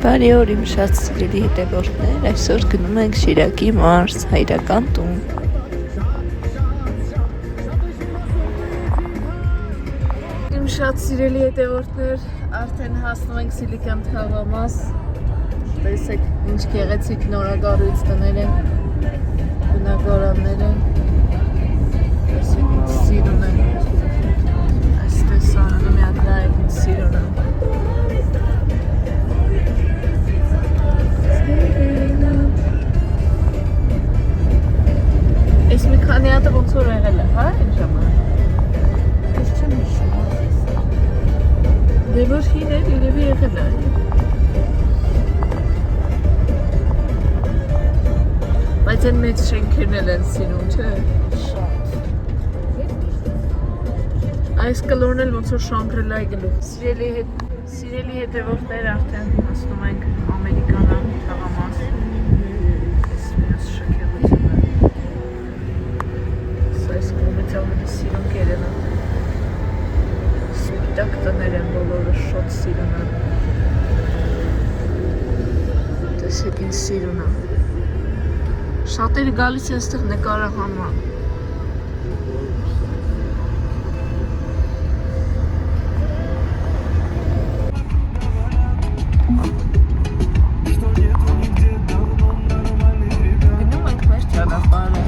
Բարի օր իմ շատ սիրելի հետևորդներ, այսօր գնում ենք Շիրակի մարզ, հայրական տուն։ Իմ շատ սիրելի հետևորդներ, արդեն հասնում ենք Սիլիկան թաղամաս, տեսեք ինչ գեղեցիկ նորագառույց տներ են, բնակարաններ են, տեսեք ինչ սիրուն են, այս տեսարանը մի հատ նայեք ինչ սիրուն են։ Այս մի քանի հատը ոնց որ եղել է, հա, այն ժամանակ։ Ես չեմ հիշում։ Դե որ հին էր, իրևի եղել է։ Բայց այն մեծ շենքերն էլ են սիրում, չէ։ Շատ։ Այս կլորն էլ ոնց որ Շանգրելայի գլուխ։ Սիրելի հետևորդներ արդեն հասնում ենք Ամերիկանան թաղամաս։ Այս մյուս շքեղությունը։ Այս կողմից ավելի սիրուն կերենը, սպիտակ տներ են բոլորը, շոտ սիրուն են, տեսեք ինչ սիրուն են, շատերը գալիս են ստեղ նկարահանման։ Գնում ենք մեր ճանապարհը։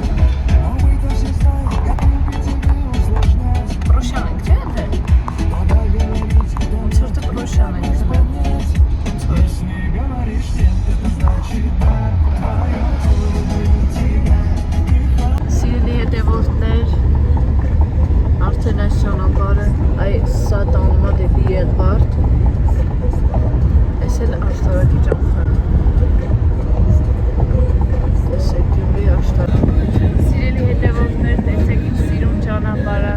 Սիրելի հետևորդներ, արդեն այս ճանապարհը, սա տանում է դեպի Եղվարդ, այս էլ աշտարակի ճամփան, տեսեք Գյումրի աշտարակ։ Սիրելի հետևորդներ, տեսեք ինչ սիրուն ճանապարհը,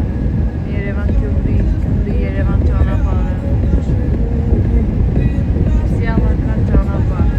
Երևան Գյումրի, Գյումրի Երևան ճանապարհը, սիավական ճանապարհ։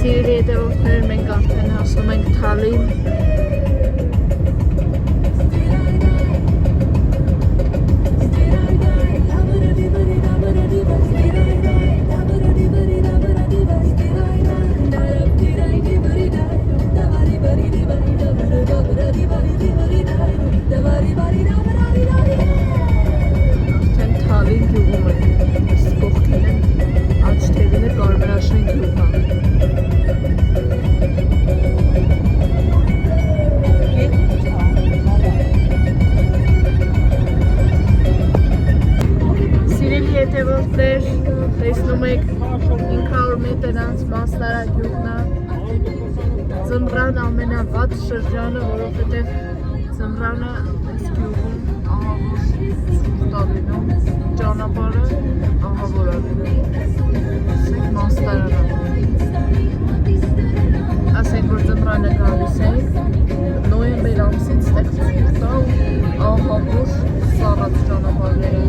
Սիրելի հետևորդներ, մենք արդեն հասնում ենք Թալին։ Արդեն Թալին գյուղում ենք, կողքին են աջ թևին է Կարմրաշեն գյուղը։ Հետևորդներ, տեսնում եք 500 մետր անց Մասնարագյուղն է, ձմռան ամենավատ շրջանը, որովհետև ձմռանը այս գյուղում ահավոր ցուրտ է լինում, ճանապարհը ահավոր է լինում, ասենք Մասնարանը, ասենք որ ձմռանը գալիս ենք, նոյեմբեր ամսից ստեղծում է ու ահավոր սառած ճանապարհները։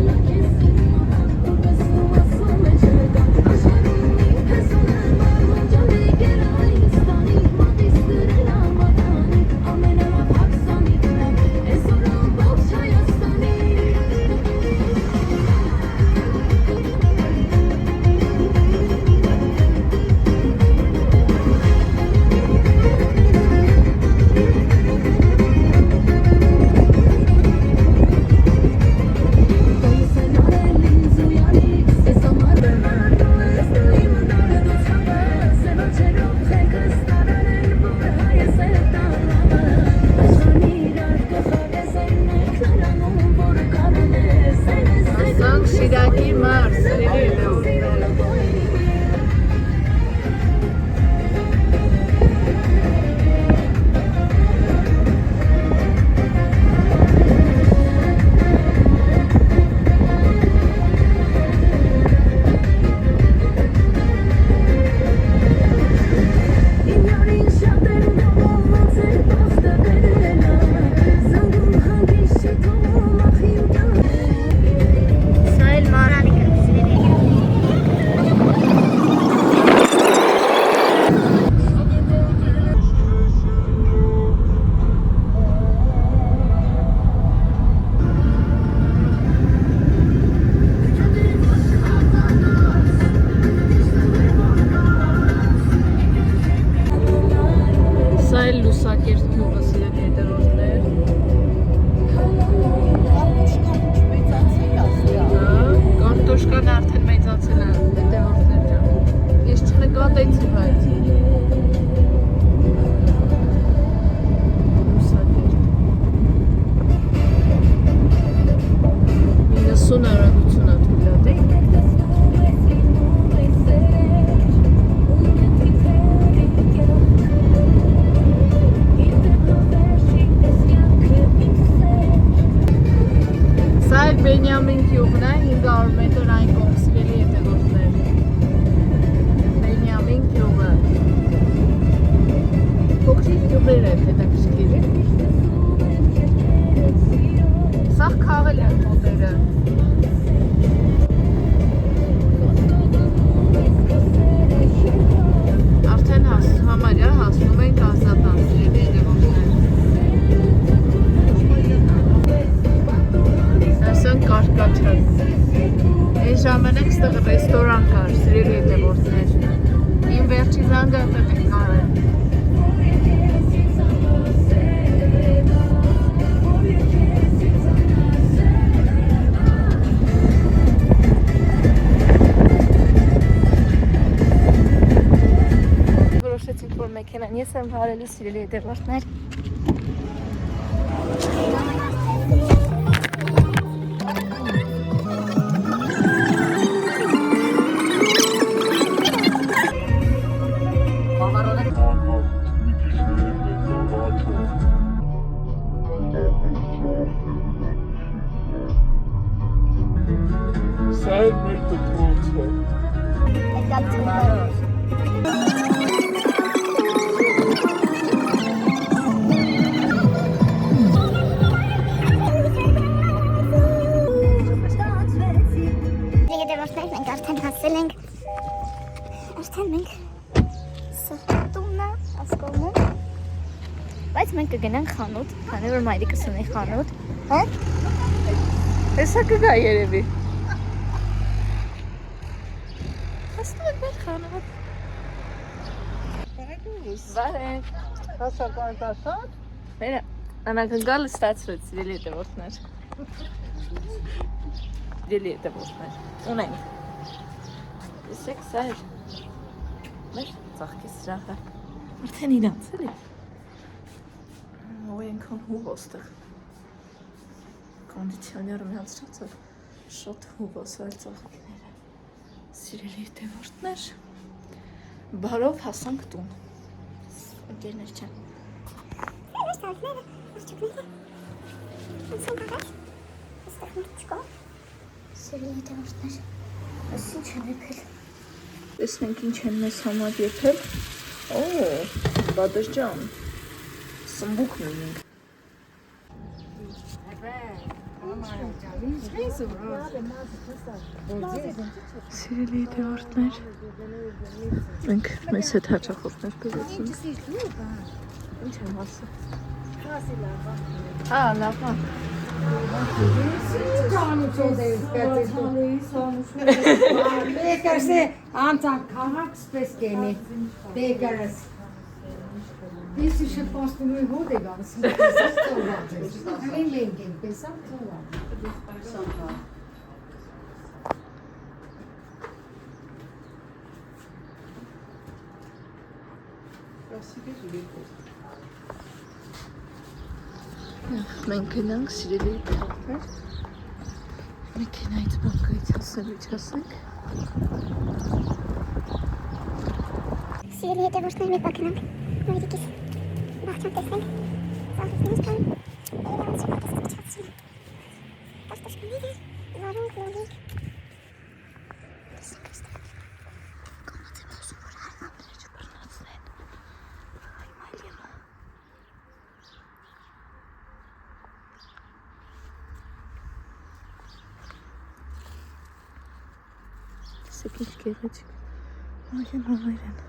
Համար սիրելի հետևորդներ։ Բենյամին գյուղն է, 500 մետր այն կողմ սիրելի հետևորդներ։ Բենյամին գյուղը։ Փոքրիկ գյուղեր են հետաքրքիր։ Սաղ քաղել են մոտերը։ Արդեն համարյա հասնում ենք Ազատան սիրելի հետևորդներ։ Կարկաչած։ Այս ժամանակ ստեղ ռեստորան կար, սիրելի հետևորդներ։ Իմ վերջի զանգը այդտեղ ենք արել։ Որոշեցինք, որ մեքենան ես եմ վարելու, սիրելի հետևորդներ։ Սայր մեր դպրոցը։ Հետևորդներ մենք արդեն հասել ենք, մենք սրտումնա ասկոմում, բայց մենք կգնանք խանութ, քանի որ մայրիկս ունի խանութ, հա? Հեսա կգա երևի։ Հասնում ենք մեր խանութ։ Բարեք։ Հասական տասան։ Մեր անակնգալը ստացվեց, սիրելի հետևորդներ։ Սիրելի հետևորդներ, ունենք։ Տեսեք, սա էր մեր ծաղկի սրահը։ Արդեն իրանց էլի։ Ու ենքան հուվոստեղ։ Կոնդիցիոները միացրածով շոտ հուվոսալ ծաղկիները։ Սիրելի հետևորդներ, բարով հասանք տուն։ Ընկերներ չեն։ Սիրելի հետևորդներ, ես ինչ են եփել։ Տեսնենք ինչ են մեզ համար եփել։ Օ, բադրջան։ Սմբուկ մինինք։ Սիրելի հետևորդներ, մենք մեզ հետ հաճախորդներ կգացում։ Ինչ եմ ասել։ Հա, լավ։ Բեկարսը անցան քաղաք սպես կենի, բեկարս։ Ես ուշը պաստում եմ հոդ է գալս, պեսակ ծորված ես, հին լենք են, պեսակ ծորված։ Մենք գնանք սիրելի հետևորդներ։ Մեքենայից բանկայից հասնելու չասենք։ Սիրելի հետևորդներ, մենք ակնանք մայրիկիս բաղջան տեսնենք ծաղիկներից կան էլևանցի մատեսկի չացին կարտոշկաները, վարունք, լոլիկ տեսենք այստեղ կամաց եմ խոսում, որ հարմանները չբռնացնեն հիմա էլ եղա տեսեք ինչ գեղեցիկ մայրեն համայրեն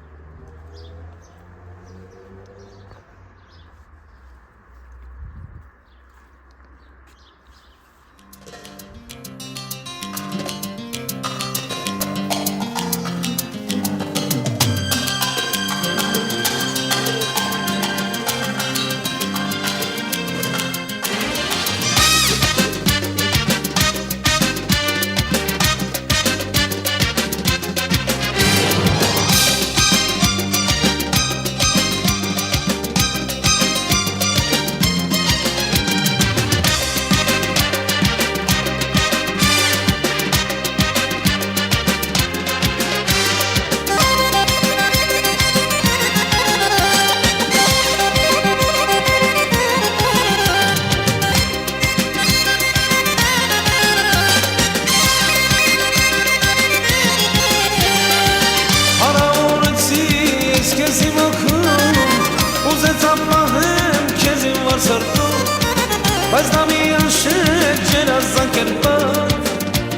Բայց նա միան շետ ջերազանքերպար,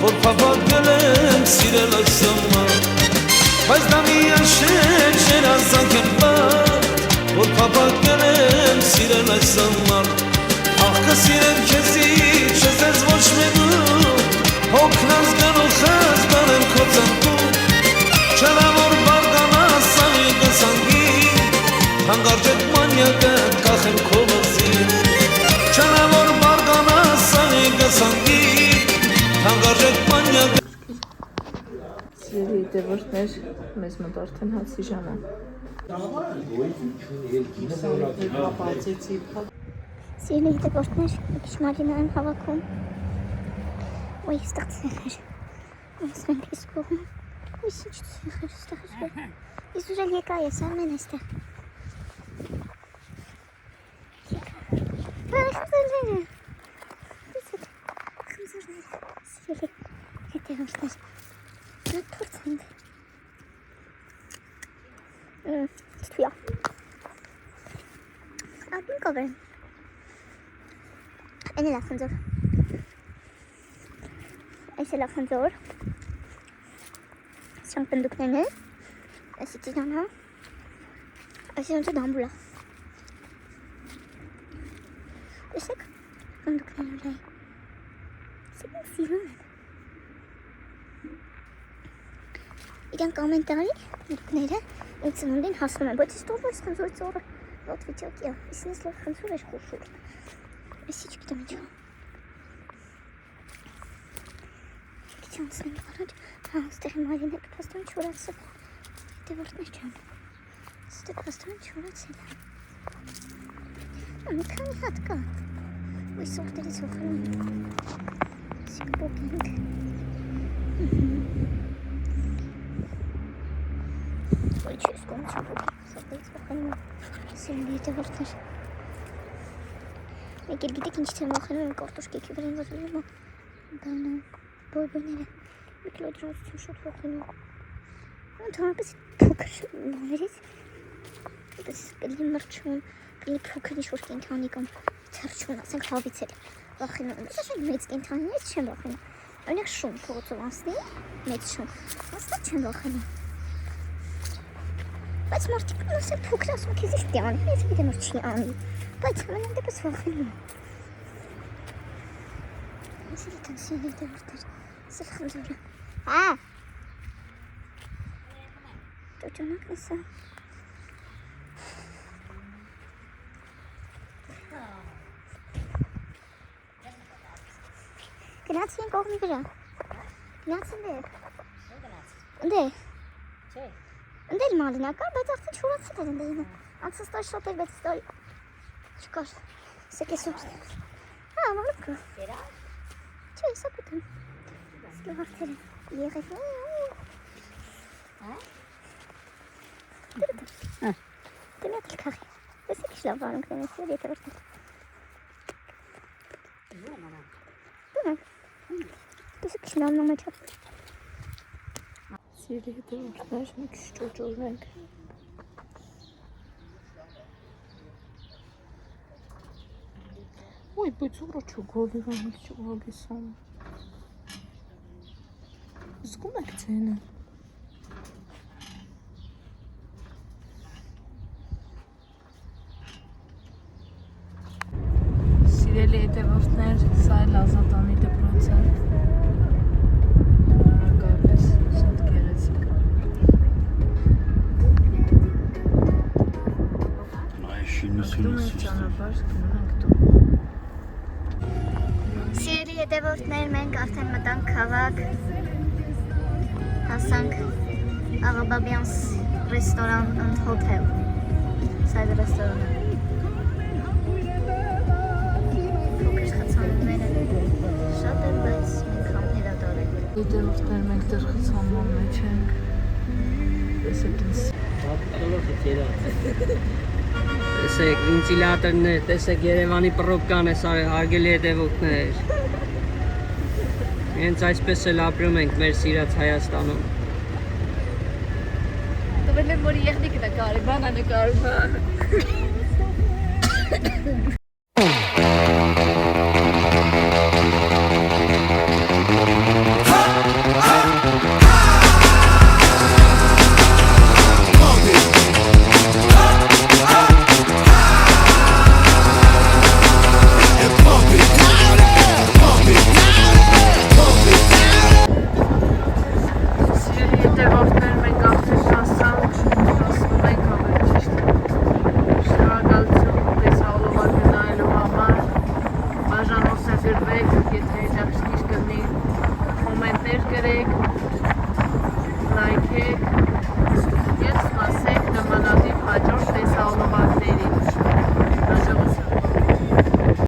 որ պապակել եմ սիրել այս համար Բայց նա միան շետ ջերազանքերպար, որ պապակել եմ սիրել այս համար Աղ կսիրեմ քեզի, չզես ոչ մենու, հոգնած գնուխած բանեմ քո ծնկու Չելա որ բարգանաս սաղի գսանգի, հանգարջ էտ մանյակը կախեմ քո վզի Չելա որ բարգանաս սաղի գսանգի, հանգարջ էտ մանյակը Սիրելի հետևորդներ, մեզ մոտ արդեն հացի ժամ է Սիրելի հետևորդներ, մի քիչ մալինա եմ հավաքում Ոյ, ստեղ ցեղեր Ասենք ես կողմ Ոյ, ինչ ցեղեր, ստեղ ես Ես ուժել եկա ես, ամեն այստեղ Խմզորները Տեսեք, խմզորները Սիրելի հետևորդներ Նա թորցենք Թույա Ագին կովեր Այն էլ ախնձոր Այս էլ ախնձոր Սրանք պնդուկներն է Այսի ծիրանա Այսի ոնց է դամբուլա Տեսեք պնդուկներն է Սեկ են սիրուն են Իրանք ամեն տարի պնդուկները Իմ ծնունդին հասնում են Բայց ես տով այս խնձոր ծորը Ոտ վիճակի է Իսն ես լավ խնձոր էր խուշուր Այսի չգիտեմ իչա Քիչ անցնենք առաջ Հա, ստեղի մալին է պաստան չորացել Հետևորդներ չան Ստեղ պաստան չորացել Մի քանի հատ կա Ոյ սորտերից հոխել եմ Սիկ բոկինք Ոյ չես կոմ չի բոկինք Սորտերից հոխել եմ Սիրելի հետևորդներ Մեկ էլ գիտեք ինչ չեմ վախենում եմ կարտոշկեքի վրա եմ վազում եմ բանը բոյբոյները մի կիլո դրանց չեմ շատ վախենում Ընդհանրապես փոքր բաներից պես կլի մրճում կլի փոքր ինչ-որ կենթանի կամ թրջուն ասենք հավից էլ վախենում եմ Ես մեծ կենթանիից չեմ վախենում Օրինակ շուն փողոցով անցնի մեծ շուն հաստատ չեմ վախենում Բայց մարդիկ ասել փոքր ասում քեզ ինչ պիտի անի ես գիտեմ որ չի անի Բայց ամեն դեպս վախենում Ես էլ տան սիրելի հետևորդներ Սել խնձորը Հա Ճոճանակն է սա Գնացի են կողմի վրա Գնացի դեր Ընդ է Ընդ էլ մալինա կար, բայց արդեն չորացել էր ընդ է Անցած տարի շատ էր, բայց տարի չկար Սեք ես ուրս Հա, մալուկ կա Չէ, սա կուտեմ Լավացել եղես։ Դե մի հատ քախի։ Էսի քիչ լավ բանուկ դենես եթե որտե։ Էսի քիչ լավ նոմա չափ։ Սիրելի հետևորդներ, մի քիչ ճոճորենք։ Ой, բույցուրը չուգոլի վանի չուգոլի սան։ Զգում եք ձենը։ Սիրելի հետևորդներ, սա էլ Ազատանի դպրոցը։ Հակապես շատ գեղեցիկ։ Դու ենք ճանապարհ գնում ենք դու։ Սիրելի հետևորդներ, մենք արդեն մտանք քաղաք, հասանք Աղաբաբյանս ռեստորան and hotel, սա է ռեստորանը, փոքր խցանումները շատ են, բայց մենք համ հերադար ենք։ Հետևորդներ, մենք դեռ խցանման մեջ ենք, տեսեք ինձ։ Տեսեք, վենտիլատորներ, տեսեք Երևանի պրոբկան է, հարգելի հետևորդներ։ Հենց այսպես էլ ապրում ենք մեր սիրած Հայաստանում։ Տվել եմ, որ եղնիկը նկարի, բանա նկարում, հա։ Կոմենտներ գրեք, լայքեք,